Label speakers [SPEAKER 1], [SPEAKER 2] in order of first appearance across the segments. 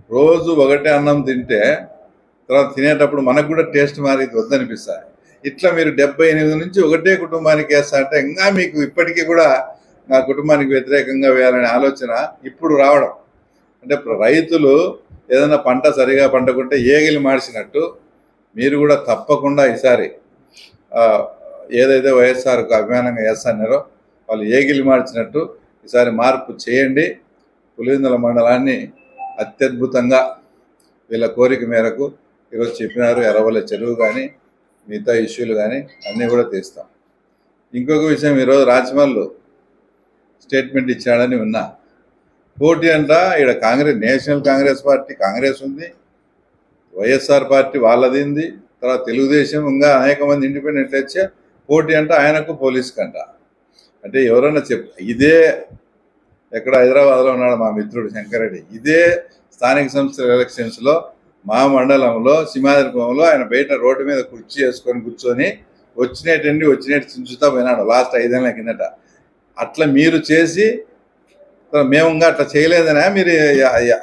[SPEAKER 1] రోజు ఒకటే అన్నం తింటే తర్వాత తినేటప్పుడు మనకు కూడా టేస్ట్ మారి వద్దనిపిస్తాయి. ఇట్లా మీరు 78 నుంచి ఒకటే కుటుంబానికి వేస్తా అంటే ఇంకా మీకు ఇప్పటికీ కూడా నా కుటుంబానికి వ్యతిరేకంగా వేయాలనే ఆలోచన ఇప్పుడు రావడం. అంటే రైతులు ఏదైనా పంట సరిగా పండకుంటే ఏగిలి మార్చినట్టు మీరు కూడా తప్పకుండా ఈసారి ఏదైతే వైఎస్ఆర్కు అభిమానంగా వేస్తున్నారో వాళ్ళు ఏగిలి మార్చినట్టు ఈసారి మార్పు చేయండి. పులివెందుల మండలాన్ని అత్యద్భుతంగా వీళ్ళ కోరిక మేరకు ఈరోజు చెప్పినారు. ఎర్రవల్లి చెరువు కానీ మిగతా ఇష్యూలు కానీ అన్నీ కూడా తీస్తాం. ఇంకొక విషయం, ఈరోజు రాజమల్లు స్టేట్మెంట్ ఇచ్చాడని విన్నా. పోటీ అంట ఇక్కడ కాంగ్రెస్, నేషనల్ కాంగ్రెస్ పార్టీ కాంగ్రెస్ ఉంది, వైఎస్ఆర్ పార్టీ వాళ్ళది ఉంది, తర్వాత తెలుగుదేశం, ఇంకా అనేక మంది ఇండిపెండెంట్ వచ్చే పోటీ అంట ఆయనకు పోలీస్కి అంట. అంటే ఎవరన్నా ఇదే ఎక్కడ హైదరాబాద్లో ఉన్నాడు మా మిత్రుడు శంకరెడ్డి, ఇదే స్థానిక సంస్థల ఎలక్షన్స్లో మా మండలంలో సింహాద్రిపురంలో ఆయన బయట రోడ్డు మీద కుర్చీ వేసుకొని కూర్చొని వచ్చినట్టు చించుతా పోయినాడు లాస్ట్ 5 ఏళ్ళ కిందట. అట్లా మీరు చేసి మేము ఇంకా అట్లా చేయలేదనే మీరు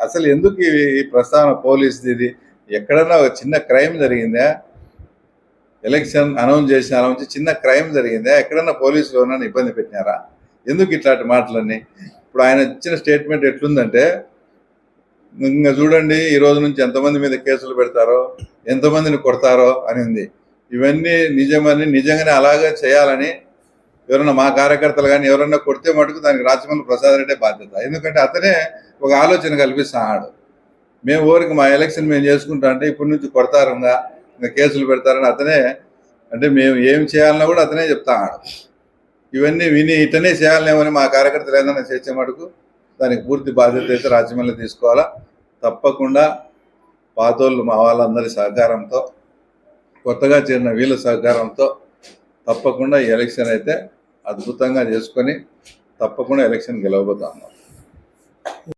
[SPEAKER 1] అసలు ఎందుకు ఈ ప్రస్తావన పోలీసుది? ఇది ఎక్కడన్నా ఒక చిన్న క్రైమ్ జరిగిందా? ఎలక్షన్ అనౌన్స్ చేసిన చిన్న క్రైమ్ జరిగిందా? ఎక్కడన్నా పోలీసులు ఎవరన్నా ఇబ్బంది పెట్టినారా? ఎందుకు ఇట్లాంటి మాటలన్నీ? ఇప్పుడు ఆయన ఇచ్చిన స్టేట్మెంట్ ఎట్లుందంటే, ఇంకా చూడండి ఈ రోజు నుంచి ఎంతమంది మీద కేసులు పెడతారో, ఎంతమందిని కొడతారో అని ఉంది. ఇవన్నీ నిజంగానే అలాగే చేయాలని ఎవరన్నా మా కార్యకర్తలు కానీ ఎవరన్నా కొడితే మటుకు దానికి రాచమల్లి ప్రసాద్ రెడ్డే బాధ్యత. ఎందుకంటే అతనే ఒక ఆలోచన కల్పిస్తున్నాడు. మేము ఊరికి మా ఎలక్షన్ మేము చేసుకుంటా అంటే ఇప్పటి నుంచి కొడతారుగా, ఇంకా కేసులు పెడతారని అతనే, అంటే మేము ఏం చేయాలన్నా కూడా అతనే చెప్తాడు. ఇవన్నీ విని ఇటనే చేయాలనేమని మా కార్యకర్తలు ఏదైనా చేసే మటుకు దానికి పూర్తి బాధ్యత అయితే రాజమల్లి తీసుకోవాలా. తప్పకుండా పాతోళ్ళు మా వాళ్ళందరి సహకారంతో, కొత్తగా చేరిన వీళ్ళ సహకారంతో తప్పకుండా ఈ ఎలక్షన్ అయితే అద్భుతంగా చేసుకొని తప్పకుండా ఎలక్షన్ గెలవబోతాం.